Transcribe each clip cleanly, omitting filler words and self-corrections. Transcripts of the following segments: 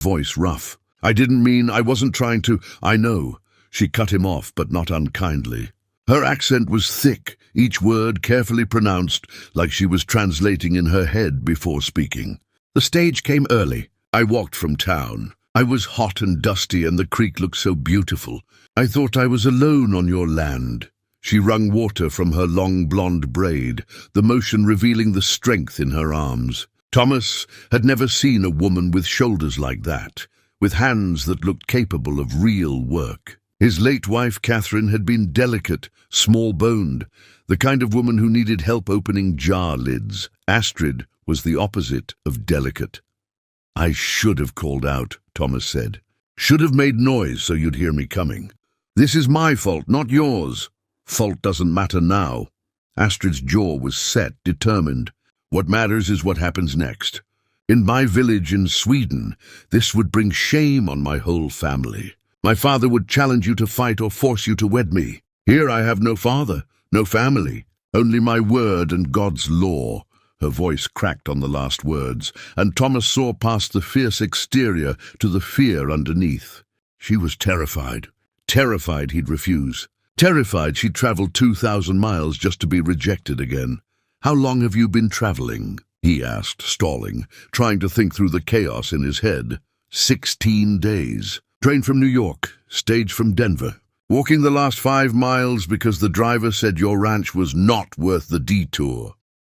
voice rough. I wasn't trying to. I know. She cut him off, but not unkindly. Her accent was thick, each word carefully pronounced, like she was translating in her head before speaking. The stage came early. I walked from town. I was hot and dusty, and the creek looked so beautiful. I thought I was alone on your land. She wrung water from her long blonde braid, the motion revealing the strength in her arms. Thomas had never seen a woman with shoulders like that, with hands that looked capable of real work. His late wife, Catherine, had been delicate, small-boned, the kind of woman who needed help opening jar lids. Astrid was the opposite of delicate. I should have called out, Thomas said. Should have made noise so you'd hear me coming. This is my fault, not yours. Fault doesn't matter now. Astrid's jaw was set, determined. What matters is what happens next. In my village in Sweden, this would bring shame on my whole family. My father would challenge you to fight or force you to wed me. Here I have no father, no family, only my word and God's law. Her voice cracked on the last words, and Thomas saw past the fierce exterior to the fear underneath. She was terrified. Terrified he'd refuse. Terrified she'd traveled 2,000 miles just to be rejected again. How long have you been traveling? He asked, stalling, trying to think through the chaos in his head. 16 days. Train from New York, stage from Denver. Walking the last 5 miles because the driver said your ranch was not worth the detour.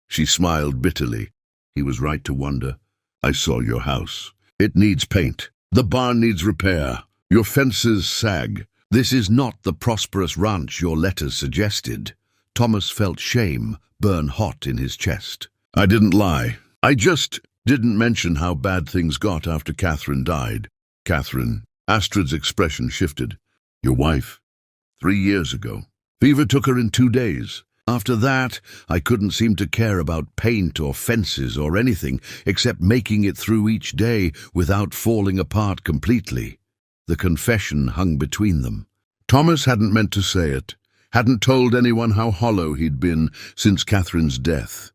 She smiled bitterly. He was right to wonder. I saw your house. It needs paint. The barn needs repair. Your fences sag. This is not the prosperous ranch your letters suggested. Thomas felt shame burn hot in his chest. I didn't lie. I just didn't mention how bad things got after Catherine died. Catherine. Astrid's expression shifted. Your wife? 3 years ago. Fever took her in 2 days. After that, I couldn't seem to care about paint or fences or anything except making it through each day without falling apart completely. The confession hung between them. Thomas hadn't meant to say it, hadn't told anyone how hollow he'd been since Catherine's death.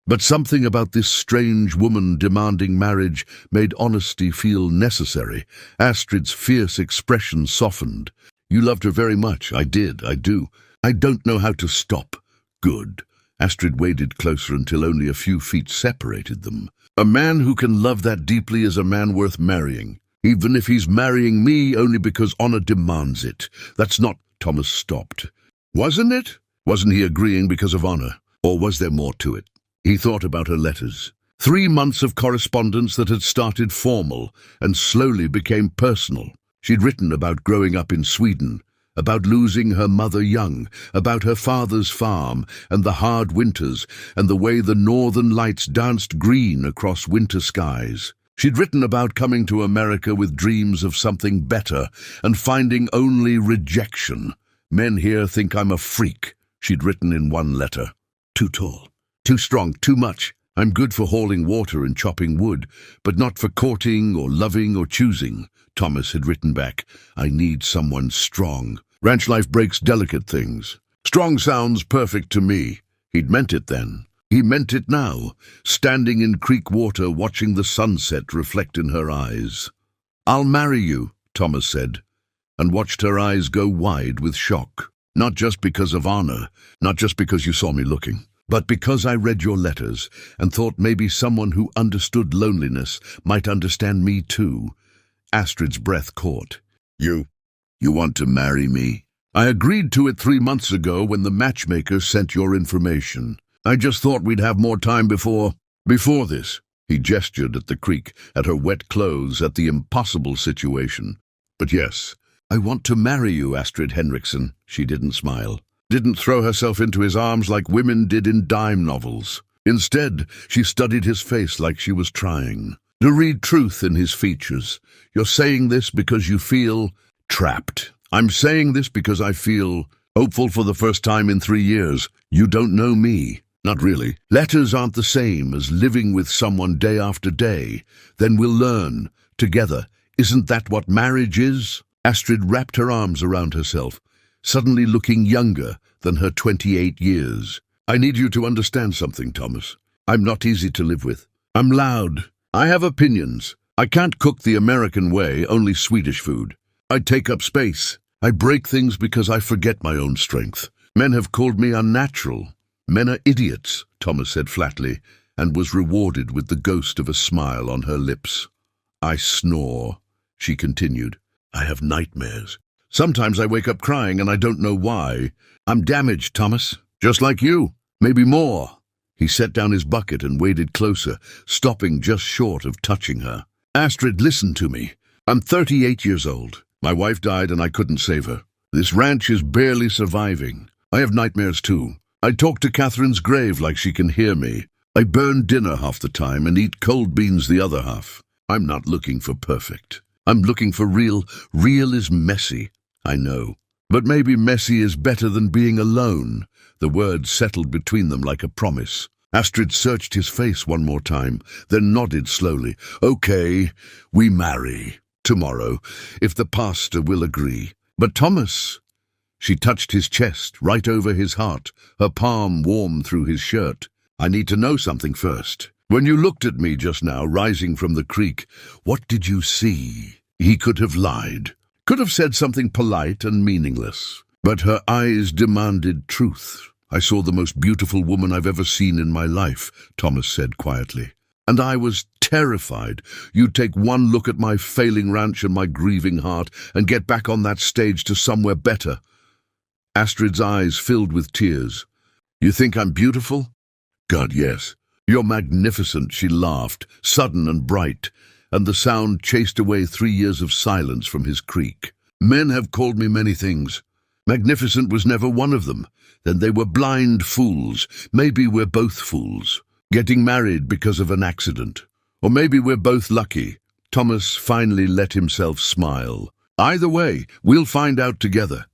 But something about this strange woman demanding marriage made honesty feel necessary. Astrid's fierce expression softened. You loved her very much. I did. I do. I don't know how to stop. Good. Astrid waded closer until only a few feet separated them. A man who can love that deeply is a man worth marrying, even if he's marrying me only because honor demands it. That's not... Thomas stopped. Wasn't it? Wasn't he agreeing because of honor? Or was there more to it? He thought about her letters. 3 months of correspondence that had started formal and slowly became personal. She'd written about growing up in Sweden, about losing her mother young, about her father's farm and the hard winters and the way the northern lights danced green across winter skies. She'd written about coming to America with dreams of something better and finding only rejection. Men here think I'm a freak, she'd written in one letter. Too tall. Too strong, too much. I'm good for hauling water and chopping wood, but not for courting or loving or choosing. Thomas had written back, I need someone strong. Ranch life breaks delicate things. Strong sounds perfect to me. He'd meant it then. He meant it now, standing in creek water watching the sunset reflect in her eyes. I'll marry you, Thomas said, and watched her eyes go wide with shock. Not just because of honor, not just because you saw me looking. But because I read your letters and thought maybe someone who understood loneliness might understand me too. Astrid's breath caught. You want to marry me? I agreed to it 3 months ago when the matchmaker sent your information. I just thought we'd have more time before this. He gestured at the creek, at her wet clothes, at the impossible situation. But yes, I want to marry you, Astrid Henriksen. She didn't smile. Didn't throw herself into his arms like women did in dime novels. Instead, she studied his face like she was trying to read truth in his features. You're saying this because you feel trapped. I'm saying this because I feel hopeful for the first time in 3 years. You don't know me. Not really. Letters aren't the same as living with someone day after day. Then we'll learn together. Isn't that what marriage is? Astrid wrapped her arms around herself, suddenly looking younger than her 28 years. I need you to understand something, Thomas. I'm not easy to live with. I'm loud. I have opinions. I can't cook the American way, only Swedish food. I take up space. I break things because I forget my own strength. Men have called me unnatural. Men are idiots, Thomas said flatly, and was rewarded with the ghost of a smile on her lips. I snore, she continued. I have nightmares. Sometimes I wake up crying and I don't know why. I'm damaged, Thomas. Just like you. Maybe more. He set down his bucket and waded closer, stopping just short of touching her. Astrid, listen to me. I'm 38 years old. My wife died and I couldn't save her. This ranch is barely surviving. I have nightmares too. I talk to Catherine's grave like she can hear me. I burn dinner half the time and eat cold beans the other half. I'm not looking for perfect. I'm looking for real. Real is messy, I know. But maybe messy is better than being alone. The words settled between them like a promise. Astrid searched his face one more time, then nodded slowly. Okay, we marry. Tomorrow, if the pastor will agree. But Thomas... She touched his chest, right over his heart, her palm warm through his shirt. I need to know something first. When you looked at me just now, rising from the creek, what did you see? He could have lied. Could have said something polite and meaningless. But her eyes demanded truth. I saw the most beautiful woman I've ever seen in my life, Thomas said quietly. And I was terrified. You'd take one look at my failing ranch and my grieving heart and get back on that stage to somewhere better. Astrid's eyes filled with tears. You think I'm beautiful? God, yes. You're magnificent, she laughed, sudden and bright, and the sound chased away 3 years of silence from his creak. Men have called me many things. Magnificent was never one of them. Then they were blind fools. Maybe we're both fools. Getting married because of an accident. Or maybe we're both lucky. Thomas finally let himself smile. Either way, we'll find out together.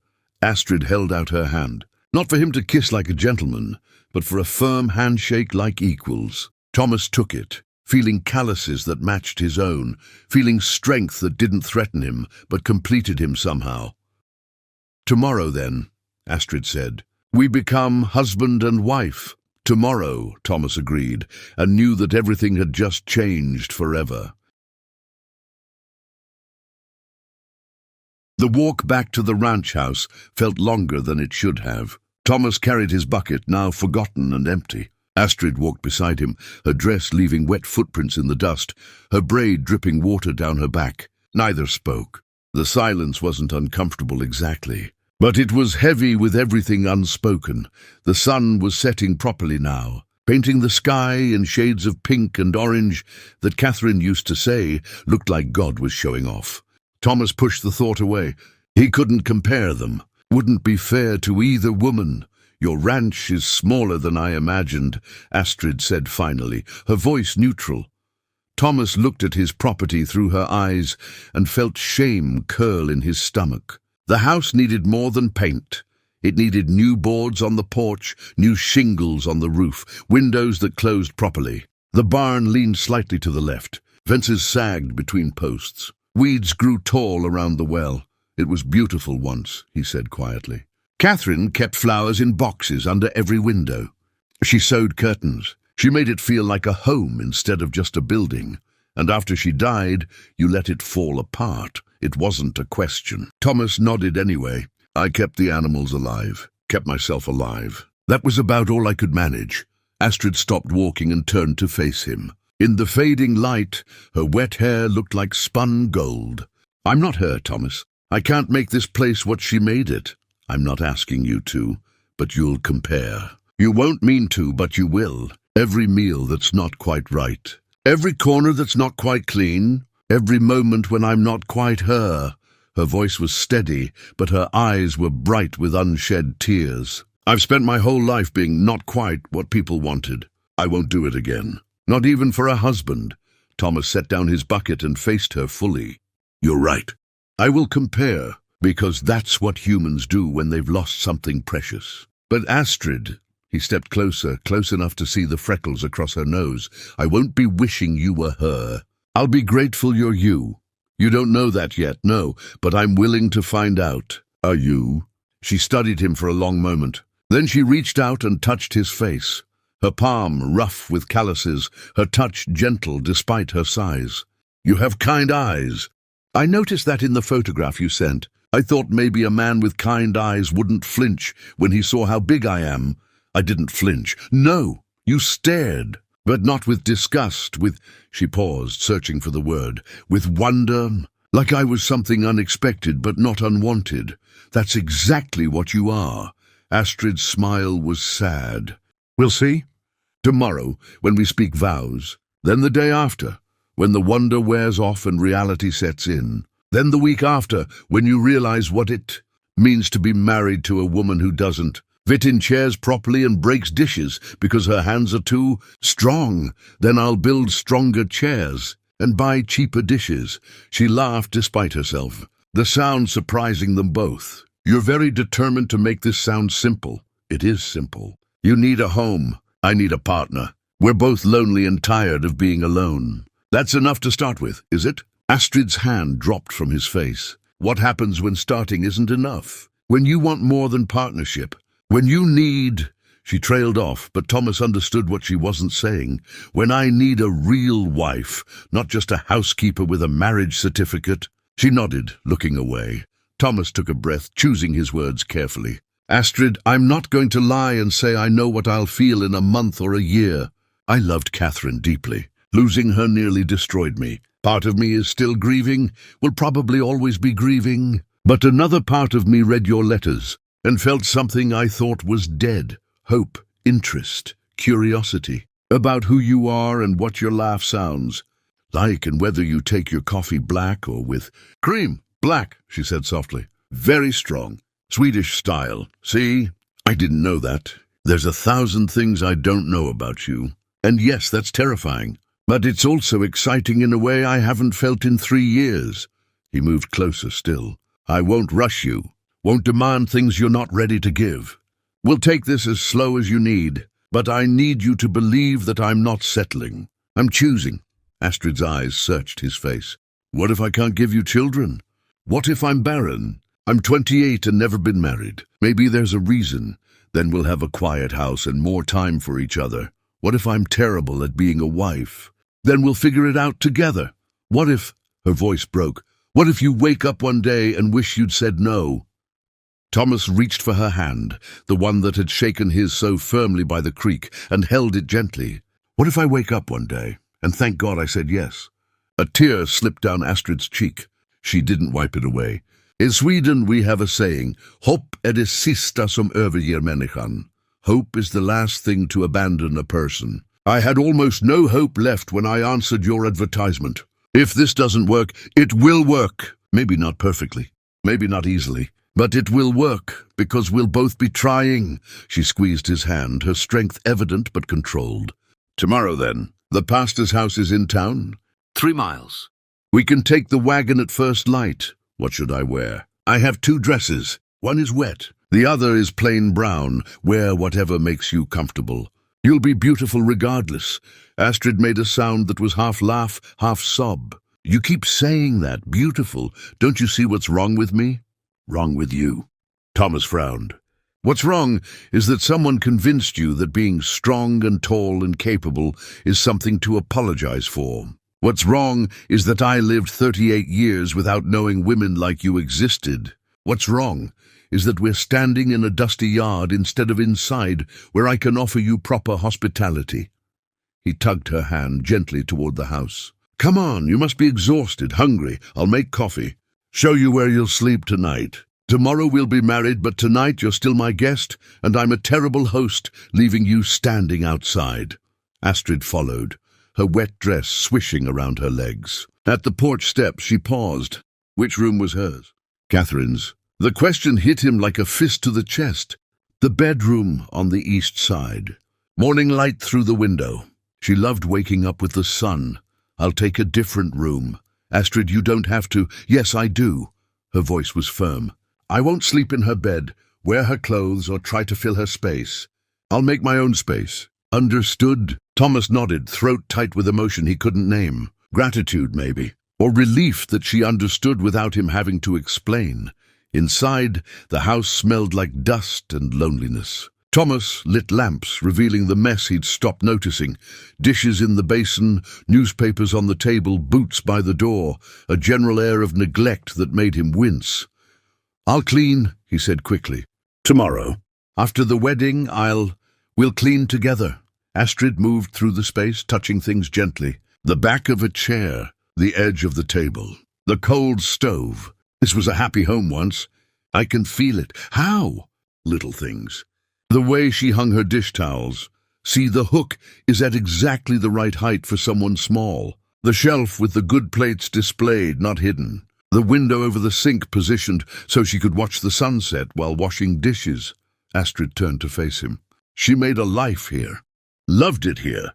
Astrid held out her hand. Not for him to kiss like a gentleman, but for a firm handshake like equals. Thomas took it, feeling calluses that matched his own, feeling strength that didn't threaten him, but completed him somehow. Tomorrow, then, Astrid said, we become husband and wife. Tomorrow, Thomas agreed, and knew that everything had just changed forever. The walk back to the ranch house felt longer than it should have. Thomas carried his bucket, now forgotten and empty. Astrid walked beside him, her dress leaving wet footprints in the dust, her braid dripping water down her back. Neither spoke. The silence wasn't uncomfortable exactly, but it was heavy with everything unspoken. The sun was setting properly now, painting the sky in shades of pink and orange that Catherine used to say looked like God was showing off. Thomas pushed the thought away. He couldn't compare them. Wouldn't be fair to either woman. Your ranch is smaller than I imagined, Astrid said finally, her voice neutral. Thomas looked at his property through her eyes and felt shame curl in his stomach. The house needed more than paint. It needed new boards on the porch, new shingles on the roof, windows that closed properly. The barn leaned slightly to the left. Fences sagged between posts. Weeds grew tall around the well. It was beautiful once, he said quietly. Catherine kept flowers in boxes under every window. She sewed curtains. She made it feel like a home instead of just a building. And after she died, you let it fall apart. It wasn't a question. Thomas nodded anyway. I kept the animals alive, kept myself alive. That was about all I could manage. Astrid stopped walking and turned to face him. In the fading light, her wet hair looked like spun gold. I'm not her, Thomas. I can't make this place what she made it. I'm not asking you to, but you'll compare. You won't mean to, but you will. Every meal that's not quite right. Every corner that's not quite clean. Every moment when I'm not quite her. Her voice was steady, but her eyes were bright with unshed tears. I've spent my whole life being not quite what people wanted. I won't do it again. Not even for a husband. Thomas set down his bucket and faced her fully. You're right. I will compare, because that's what humans do when they've lost something precious. But Astrid, he stepped closer, close enough to see the freckles across her nose, I won't be wishing you were her. I'll be grateful you're you. You don't know that yet, no, but I'm willing to find out. Are you? She studied him for a long moment. Then she reached out and touched his face. Her palm rough with calluses, her touch gentle despite her size. You have kind eyes. I noticed that in the photograph you sent. I thought maybe a man with kind eyes wouldn't flinch when he saw how big I am. I didn't flinch. No, you stared, but not with disgust, with, she paused, searching for the word, with wonder, like I was something unexpected but not unwanted. That's exactly what you are. Astrid's smile was sad. We'll see. Tomorrow, when we speak vows. Then the day after, when the wonder wears off and reality sets in. Then the week after, when you realize what it means to be married to a woman who doesn't fit in chairs properly and breaks dishes because her hands are too strong. Then I'll build stronger chairs and buy cheaper dishes. She laughed despite herself, the sound surprising them both. You're very determined to make this sound simple. It is simple. You need a home. I need a partner. We're both lonely and tired of being alone. That's enough to start with, is it? Astrid's hand dropped from his face. What happens when starting isn't enough? When you want more than partnership? When you need... She trailed off, but Thomas understood what she wasn't saying. When I need a real wife, not just a housekeeper with a marriage certificate. She nodded, looking away. Thomas took a breath, choosing his words carefully. Astrid, I'm not going to lie and say I know what I'll feel in a month or a year. I loved Catherine deeply. Losing her nearly destroyed me. Part of me is still grieving, will probably always be grieving. But another part of me read your letters and felt something I thought was dead. Hope, interest, curiosity. About who you are and what your laugh sounds like and whether you take your coffee black or with cream. Black, she said softly. Very strong. Swedish style. See? I didn't know that. There's 1,000 things I don't know about you. And yes, that's terrifying. But it's also exciting in a way I haven't felt in 3 years. He moved closer still. I won't rush you. Won't demand things you're not ready to give. We'll take this as slow as you need. But I need you to believe that I'm not settling. I'm choosing. Astrid's eyes searched his face. What if I can't give you children? What if I'm barren? I'm 28 and never been married. Maybe there's a reason. Then we'll have a quiet house and more time for each other. What if I'm terrible at being a wife? Then we'll figure it out together. What if, her voice broke, what if you wake up one day and wish you'd said no? Thomas reached for her hand, the one that had shaken his so firmly by the creek, and held it gently. What if I wake up one day, and thank God I said yes? A tear slipped down Astrid's cheek. She didn't wipe it away. In Sweden we have a saying, Hopp är det sista som överger människan. Hope is the last thing to abandon a person. I had almost no hope left when I answered your advertisement. If this doesn't work, it will work. Maybe not perfectly, maybe not easily, but it will work, because we'll both be trying. She squeezed his hand, her strength evident but controlled. Tomorrow then, the pastor's house is in town. 3 miles. We can take the wagon at first light. What should I wear? I have 2 dresses. One is wet. The other is plain brown. Wear whatever makes you comfortable. You'll be beautiful regardless. Astrid made a sound that was half laugh, half sob. You keep saying that, beautiful. Don't you see what's wrong with me? Wrong with you. Thomas frowned. What's wrong is that someone convinced you that being strong and tall and capable is something to apologize for. What's wrong is that I lived 38 years without knowing women like you existed. What's wrong is that we're standing in a dusty yard instead of inside, where I can offer you proper hospitality. He tugged her hand gently toward the house. Come on, you must be exhausted, hungry. I'll make coffee. Show you where you'll sleep tonight. Tomorrow we'll be married, but tonight you're still my guest, and I'm a terrible host, leaving you standing outside. Astrid followed, her wet dress swishing around her legs. At the porch steps, she paused. Which room was hers? Catherine's. The question hit him like a fist to the chest. The bedroom on the east side. Morning light through the window. She loved waking up with the sun. I'll take a different room. Astrid, you don't have to. Yes, I do. Her voice was firm. I won't sleep in her bed, wear her clothes, or try to fill her space. I'll make my own space. Understood? Thomas nodded, throat tight with emotion he couldn't name. Gratitude, maybe. Or relief that she understood without him having to explain. Inside, the house smelled like dust and loneliness. Thomas lit lamps, revealing the mess he'd stopped noticing. Dishes in the basin, newspapers on the table, boots by the door, a general air of neglect that made him wince. "I'll clean," he said quickly. "Tomorrow. After the wedding, we'll clean together." Astrid moved through the space, touching things gently. The back of a chair, the edge of the table, the cold stove. This was a happy home once. I can feel it. How? Little things. The way she hung her dish towels. See, the hook is at exactly the right height for someone small. The shelf with the good plates displayed, not hidden. The window over the sink positioned so she could watch the sunset while washing dishes. Astrid turned to face him. She made a life here. Loved it here.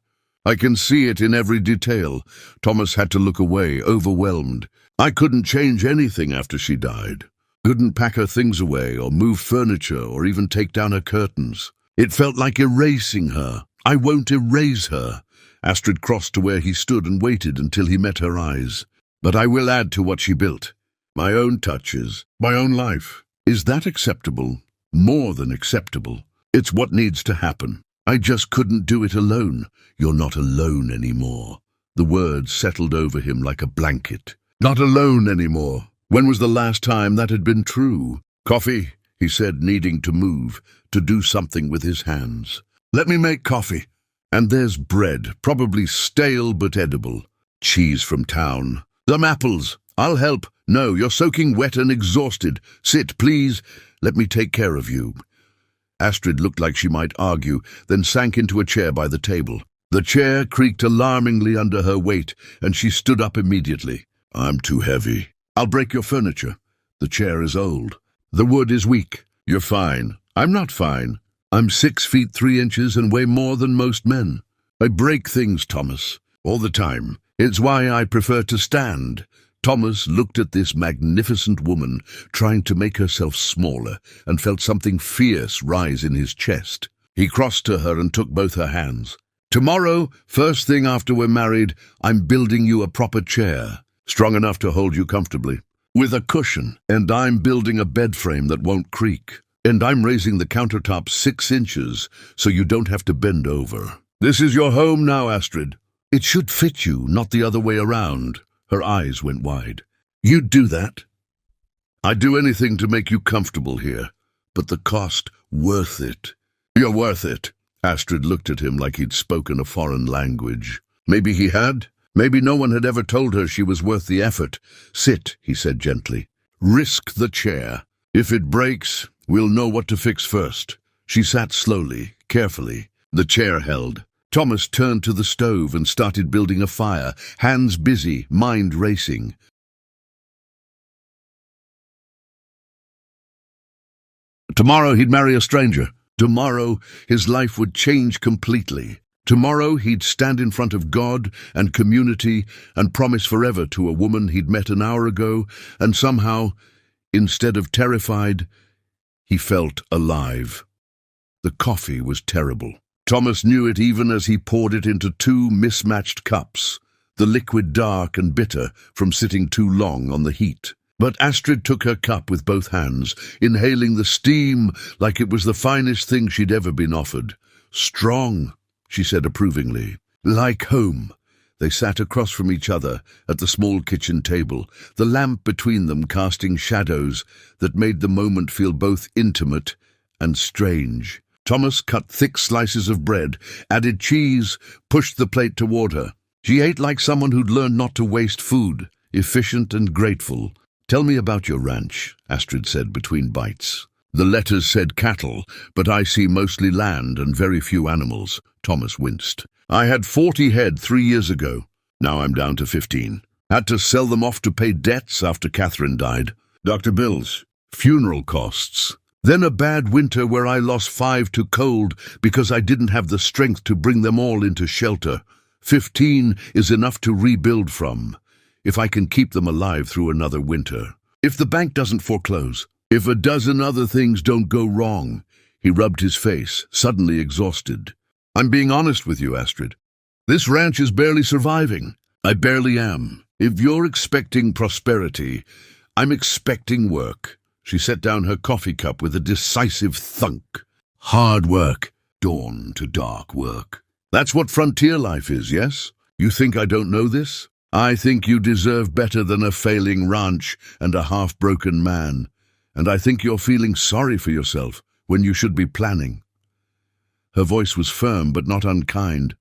I can see it in every detail. Thomas had to look away, overwhelmed. I couldn't change anything after she died. Couldn't pack her things away or move furniture or even take down her curtains. It felt like erasing her. I won't erase her. Astrid crossed to where he stood and waited until he met her eyes. But I will add to what she built. My own touches, my own life. Is that acceptable? More than acceptable. It's what needs to happen. I just couldn't do it alone. You're not alone anymore. The words settled over him like a blanket. Not alone anymore. When was the last time that had been true? "Coffee," he said, needing to move, to do something with his hands. "Let me make coffee." And there's bread, probably stale but edible. Cheese from town. Some apples. I'll help. No, you're soaking wet and exhausted. Sit, please. Let me take care of you. Astrid looked like she might argue, then sank into a chair by the table. The chair creaked alarmingly under her weight, and she stood up immediately. "I'm too heavy. I'll break your furniture. The chair is old. The wood is weak. You're fine. I'm not fine. I'm 6 feet 3 inches and weigh more than most men. I break things, Thomas, all the time. It's why I prefer to stand." Thomas looked at this magnificent woman, trying to make herself smaller, and felt something fierce rise in his chest. He crossed to her and took both her hands. "Tomorrow, first thing after we're married, I'm building you a proper chair. Strong enough to hold you comfortably, with a cushion, and I'm building a bed frame that won't creak, and I'm raising the countertop 6 inches so you don't have to bend over. This is your home now, Astrid. It should fit you, not the other way around." Her eyes went wide. "You'd do that?" "I'd do anything to make you comfortable here, but the cost, worth it." "You're worth it." Astrid looked at him like he'd spoken a foreign language. Maybe he had. Maybe no one had ever told her she was worth the effort. "Sit," he said gently. "Risk the chair. If it breaks, we'll know what to fix first." She sat slowly, carefully. The chair held. Thomas turned to the stove and started building a fire, hands busy, mind racing. Tomorrow he'd marry a stranger. Tomorrow his life would change completely. Tomorrow he'd stand in front of God and community and promise forever to a woman he'd met an hour ago, and somehow, instead of terrified, he felt alive. The coffee was terrible. Thomas knew it even as he poured it into 2 mismatched cups, the liquid dark and bitter from sitting too long on the heat. But Astrid took her cup with both hands, inhaling the steam like it was the finest thing she'd ever been offered. "Strong," she said approvingly. "Like home." They sat across from each other at the small kitchen table, the lamp between them casting shadows that made the moment feel both intimate and strange. Thomas cut thick slices of bread, added cheese, pushed the plate toward her. She ate like someone who'd learned not to waste food, efficient and grateful. "Tell me about your ranch," Astrid said between bites. "The letters said cattle, but I see mostly land and very few animals." Thomas winced. "I had 40 head 3 years ago. Now I'm down to 15. Had to sell them off to pay debts after Catherine died. Doctor bills, funeral costs. Then a bad winter where I lost 5 to cold because I didn't have the strength to bring them all into shelter. 15 is enough to rebuild from, if I can keep them alive through another winter. If the bank doesn't foreclose, if a dozen other things don't go wrong." He rubbed his face, suddenly exhausted. "I'm being honest with you, Astrid. This ranch is barely surviving. I barely am. If you're expecting prosperity, I'm expecting work." She set down her coffee cup with a decisive thunk. Hard work, dawn to dark work. That's what frontier life is, yes? You think I don't know this? I think you deserve better than a failing ranch and a half-broken man. And I think you're feeling sorry for yourself when you should be planning. Her voice was firm but not unkind.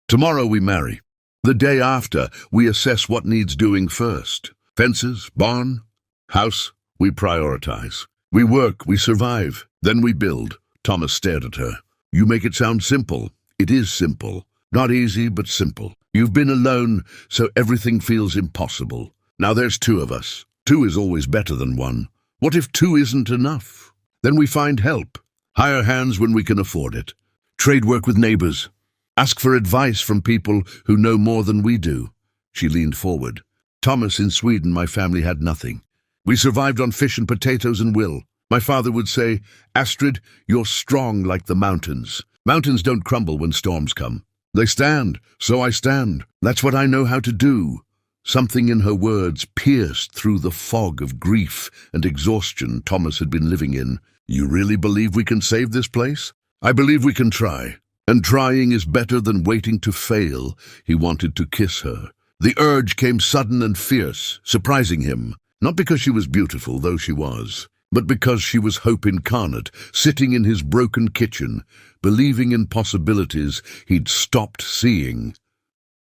Tomorrow we marry. The day after, we assess what needs doing first. Fences, barn, house, we prioritize. We work, we survive, then we build. Thomas stared at her. You make it sound simple. It is simple. Not easy, but simple. You've been alone, so everything feels impossible. Now there's two of us. Two is always better than one. What if two isn't enough? Then we find help. Hire hands when we can afford it. Trade work with neighbors. Ask for advice from people who know more than we do. She leaned forward. Thomas, in Sweden, my family had nothing. We survived on fish and potatoes and will. My father would say, Astrid, you're strong like the mountains. Mountains don't crumble when storms come. They stand, so I stand. That's what I know how to do. Something in her words pierced through the fog of grief and exhaustion Thomas had been living in. You really believe we can save this place? I believe we can try. And trying is better than waiting to fail. He wanted to kiss her. The urge came sudden and fierce, surprising him. Not because she was beautiful, though she was, but because she was hope incarnate, sitting in his broken kitchen, believing in possibilities he'd stopped seeing.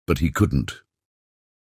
But he couldn't.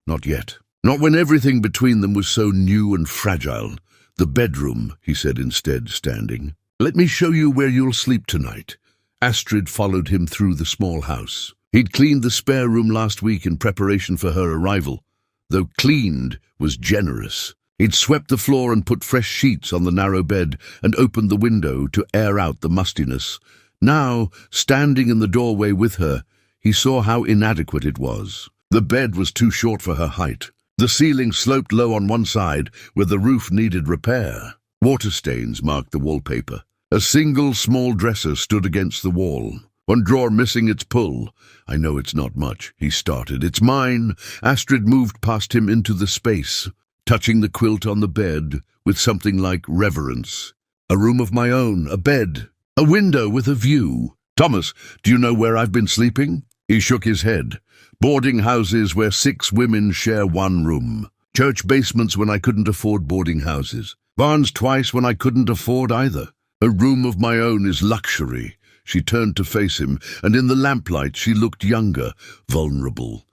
Not yet. Not when everything between them was so new and fragile. The bedroom, he said instead, standing. Let me show you where you'll sleep tonight. Astrid followed him through the small house. He'd cleaned the spare room last week in preparation for her arrival. Though cleaned was generous. He'd swept the floor and put fresh sheets on the narrow bed and opened the window to air out the mustiness. Now, standing in the doorway with her, he saw how inadequate it was. The bed was too short for her height. The ceiling sloped low on one side, where the roof needed repair. Water stains marked the wallpaper. A single small dresser stood against the wall, one drawer missing its pull. I know it's not much, he started. It's mine. Astrid moved past him into the space, touching the quilt on the bed with something like reverence. A room of my own, a bed, a window with a view. Thomas, do you know where I've been sleeping? He shook his head. Boarding houses where 6 women share one room. Church basements when I couldn't afford boarding houses. Barns twice when I couldn't afford either. A room of my own is luxury. She turned to face him, and in the lamplight she looked younger, vulnerable.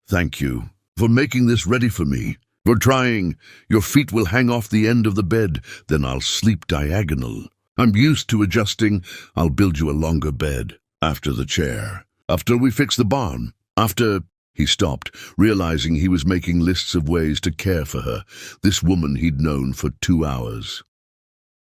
Thank you for making this ready for me. For trying. Your feet will hang off the end of the bed, then I'll sleep diagonal. I'm used to adjusting. I'll build you a longer bed. After the chair. After we fix the barn. After... He stopped, realizing he was making lists of ways to care for her, this woman he'd known for 2 hours.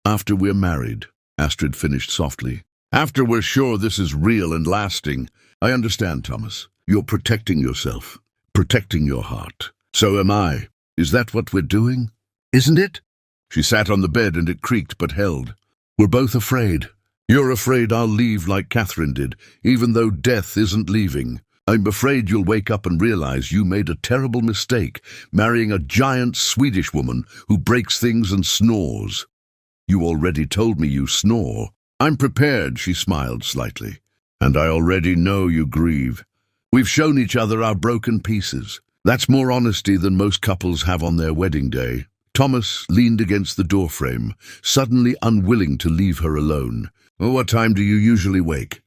After we're married, Astrid finished softly. After we're sure this is real and lasting. I understand, Thomas. You're protecting yourself, protecting your heart. So am I. Is that what we're doing? Isn't it? She sat on the bed and it creaked but held. We're both afraid. You're afraid I'll leave like Catherine did, even though death isn't leaving. I'm afraid you'll wake up and realize you made a terrible mistake, marrying a giant Swedish woman who breaks things and snores. You already told me you snore. I'm prepared, she smiled slightly. And I already know you grieve. We've shown each other our broken pieces. That's more honesty than most couples have on their wedding day. Thomas leaned against the doorframe, suddenly unwilling to leave her alone. What time do you usually wake?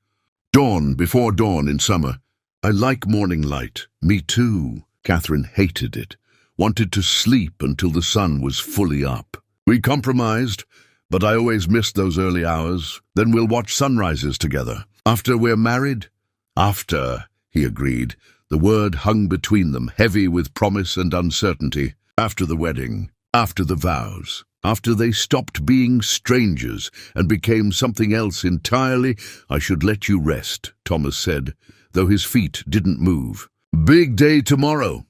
Dawn, before dawn in summer. I like morning light. Me too. Catherine hated it. Wanted to sleep until the sun was fully up. We compromised, but I always missed those early hours. Then we'll watch sunrises together. After we're married? After, he agreed. The word hung between them, heavy with promise and uncertainty. After the wedding. After the vows. After they stopped being strangers and became something else entirely. I should let you rest, Thomas said, though his feet didn't move. Big day tomorrow.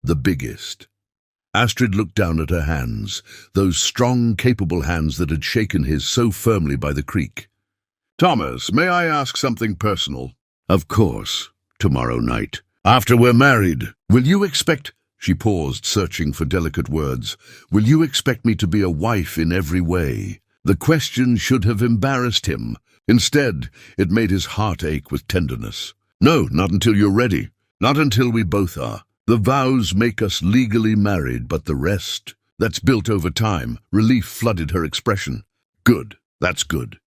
The biggest. Astrid looked down at her hands, those strong, capable hands that had shaken his so firmly by the creek. Thomas, may I ask something personal? Of course. Tomorrow night. After we're married. Will you expect... She paused, searching for delicate words. Will you expect me to be a wife in every way? The question should have embarrassed him. Instead, it made his heart ache with tenderness. "No, not until you're ready. Not until we both are. The vows make us legally married, but the rest, that's built over time." Relief flooded her expression. "Good, that's good.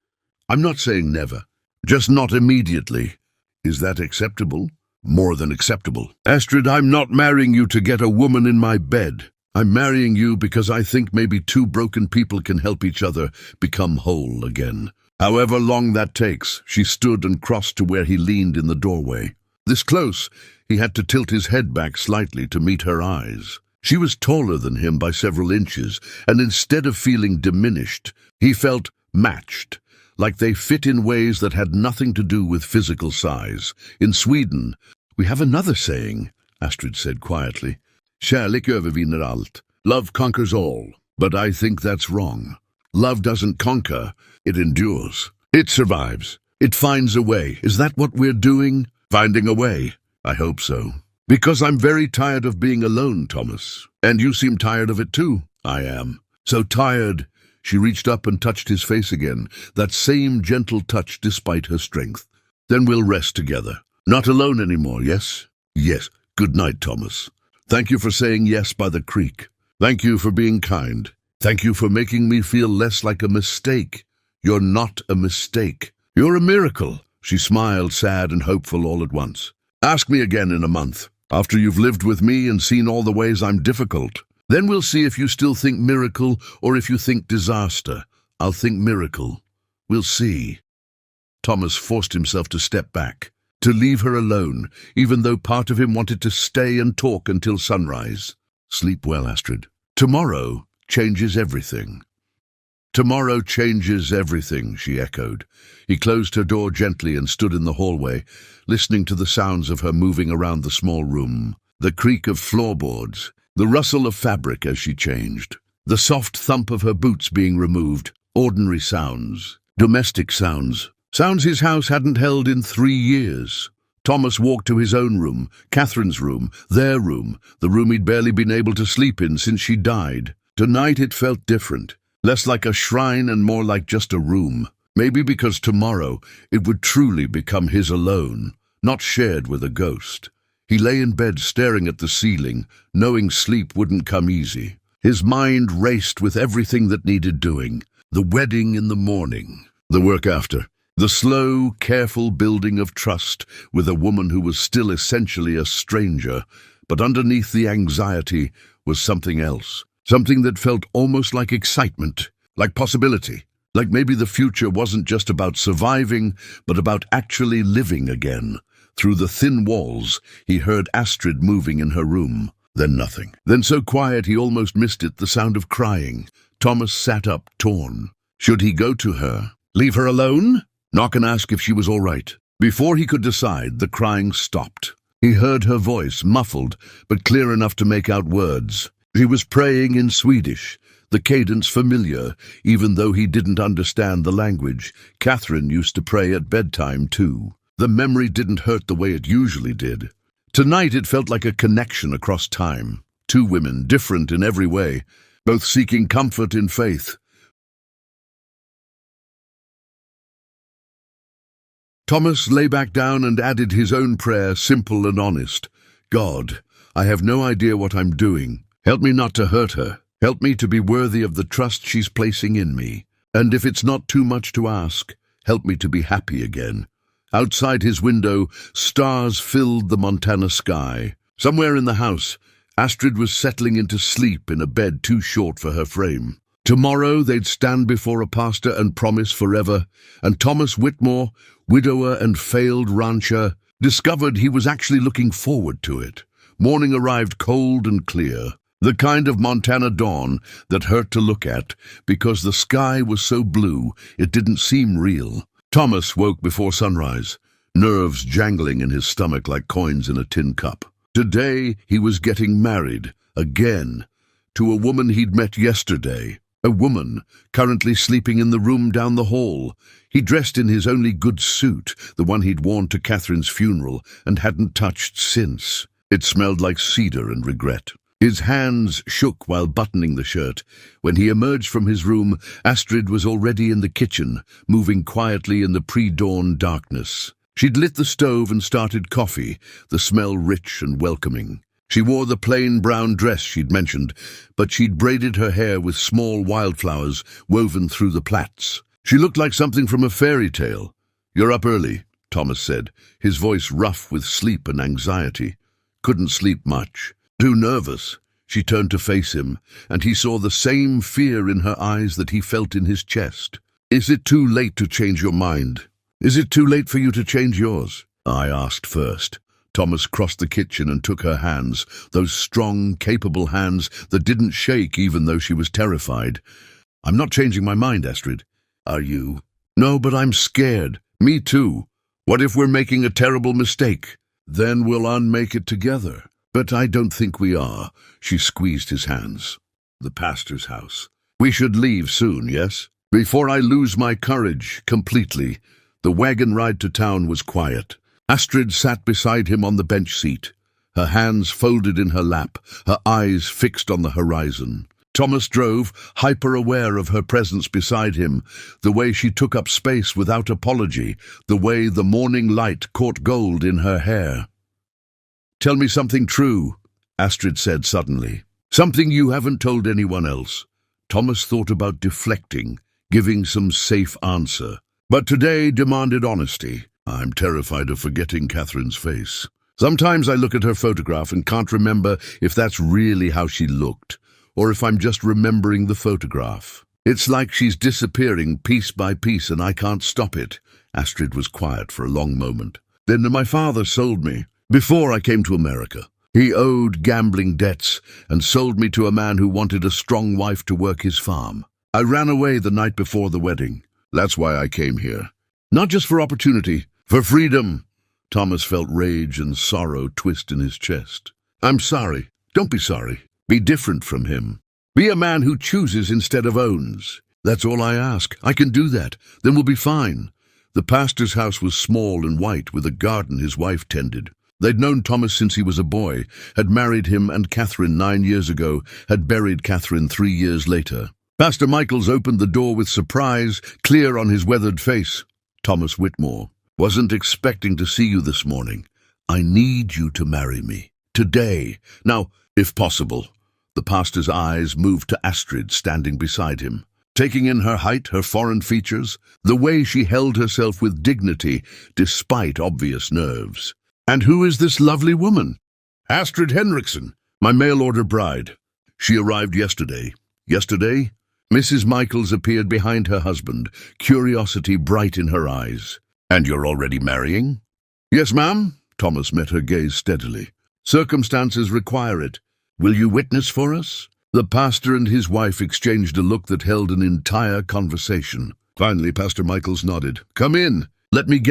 I'm not saying never, just not immediately. Is that acceptable?" "More than acceptable. Astrid, I'm not marrying you to get a woman in my bed. I'm marrying you because I think maybe two broken people can help each other become whole again. However long that takes." She stood and crossed to where he leaned in the doorway. This close, he had to tilt his head back slightly to meet her eyes. She was taller than him by several inches, and instead of feeling diminished, he felt matched, like they fit in ways that had nothing to do with physical size. In Sweden, we have another saying, Astrid said quietly. "Kärlek övervinner allt. Love conquers all." But I think that's wrong. Love doesn't conquer, it endures. It survives. It finds a way. Is that what we're doing? Finding a way? I hope so. Because I'm very tired of being alone, Thomas. And you seem tired of it too. I am. So tired. She reached up and touched his face again, that same gentle touch despite her strength. "Then we'll rest together. Not alone anymore, yes?" "Yes. Good night, Thomas. Thank you for saying yes by the creek. Thank you for being kind. Thank you for making me feel less like a mistake. You're not a mistake. You're a miracle." She smiled, sad and hopeful all at once. "Ask me again in a month, after you've lived with me and seen all the ways I'm difficult. Then we'll see if you still think miracle or if you think disaster. I'll think miracle. We'll see." Thomas forced himself to step back, to leave her alone, even though part of him wanted to stay and talk until sunrise. "Sleep well, Astrid. Tomorrow changes everything." "Tomorrow changes everything," she echoed. He closed her door gently and stood in the hallway, listening to the sounds of her moving around the small room. The creak of floorboards, the rustle of fabric as she changed, the soft thump of her boots being removed. Ordinary sounds, domestic sounds, sounds his house hadn't held in 3 years. Thomas walked to his own room, Catherine's room, their room, the room he'd barely been able to sleep in since she died. Tonight it felt different. Less like a shrine and more like just a room. Maybe because tomorrow it would truly become his alone, not shared with a ghost. He lay in bed staring at the ceiling, knowing sleep wouldn't come easy. His mind raced with everything that needed doing. The wedding in the morning, the work after, the slow, careful building of trust with a woman who was still essentially a stranger, but underneath the anxiety was something else. Something that felt almost like excitement, like possibility, like maybe the future wasn't just about surviving, but about actually living again. Through the thin walls, he heard Astrid moving in her room. Then nothing. Then so quiet he almost missed it, the sound of crying. Thomas sat up, torn. Should he go to her? Leave her alone? Knock and ask if she was all right. Before he could decide, the crying stopped. He heard her voice, muffled, but clear enough to make out words. She was praying in Swedish, the cadence familiar, even though he didn't understand the language. Catherine used to pray at bedtime too. The memory didn't hurt the way it usually did. Tonight it felt like a connection across time. Two women, different in every way, both seeking comfort in faith. Thomas lay back down and added his own prayer, simple and honest. "God, I have no idea what I'm doing. Help me not to hurt her. Help me to be worthy of the trust she's placing in me. And if it's not too much to ask, help me to be happy again." Outside his window, stars filled the Montana sky. Somewhere in the house, Astrid was settling into sleep in a bed too short for her frame. Tomorrow they'd stand before a pastor and promise forever, and Thomas Whitmore, widower and failed rancher, discovered he was actually looking forward to it. Morning arrived cold and clear. The kind of Montana dawn that hurt to look at because the sky was so blue it didn't seem real. Thomas woke before sunrise, nerves jangling in his stomach like coins in a tin cup. Today he was getting married, again, to a woman he'd met yesterday. A woman currently sleeping in the room down the hall. He dressed in his only good suit, the one he'd worn to Catherine's funeral, and hadn't touched since. It smelled like cedar and regret. His hands shook while buttoning the shirt. When he emerged from his room, Astrid was already in the kitchen, moving quietly in the pre-dawn darkness. She'd lit the stove and started coffee, the smell rich and welcoming. She wore the plain brown dress she'd mentioned, but she'd braided her hair with small wildflowers woven through the plaits. She looked like something from a fairy tale. "You're up early," Thomas said, his voice rough with sleep and anxiety. "Couldn't sleep much. Too nervous." She turned to face him, and he saw the same fear in her eyes that he felt in his chest. "Is it too late to change your mind? Is it too late for you to change yours?" I asked first. Thomas crossed the kitchen and took her hands, those strong, capable hands that didn't shake even though she was terrified. "I'm not changing my mind, Astrid." "Are you?" "No, but I'm scared. Me too. What if we're making a terrible mistake? Then we'll unmake it together." "But I don't think we are." She squeezed his hands. "The pastor's house. We should leave soon, yes? Before I lose my courage completely." The wagon ride to town was quiet. Astrid sat beside him on the bench seat, her hands folded in her lap, her eyes fixed on the horizon. Thomas drove, hyper-aware of her presence beside him, the way she took up space without apology, the way the morning light caught gold in her hair. "Tell me something true," Astrid said suddenly. "Something you haven't told anyone else." Thomas thought about deflecting, giving some safe answer. But today demanded honesty. "I'm terrified of forgetting Catherine's face. Sometimes I look at her photograph and can't remember if that's really how she looked, or if I'm just remembering the photograph. It's like she's disappearing piece by piece and I can't stop it." Astrid was quiet for a long moment. "Then my father sold me, before I came to America. He owed gambling debts and sold me to a man who wanted a strong wife to work his farm. I ran away the night before the wedding. That's why I came here. Not just for opportunity, for freedom." Thomas felt rage and sorrow twist in his chest. "I'm sorry. Don't be sorry. Be different from him. Be a man who chooses instead of owns. That's all I ask. I can do that. Then we'll be fine." The pastor's house was small and white, with a garden his wife tended. They'd known Thomas since he was a boy, had married him and Catherine 9 years ago, had buried Catherine 3 years later. Pastor Michaels opened the door with surprise, clear on his weathered face. "Thomas Whitmore, wasn't expecting to see you this morning. I need you to marry me. Today. Now, if possible." The pastor's eyes moved to Astrid, standing beside him. Taking in her height, her foreign features, the way she held herself with dignity, despite obvious nerves. "And who is this lovely woman?" "Astrid Henriksen, my mail-order bride. She arrived yesterday." "Yesterday?" Mrs. Michaels appeared behind her husband, curiosity bright in her eyes. "And you're already marrying?" "Yes, ma'am." Thomas met her gaze steadily. "Circumstances require it. Will you witness for us?" The pastor and his wife exchanged a look that held an entire conversation. Finally, Pastor Michaels nodded. "Come in. Let me get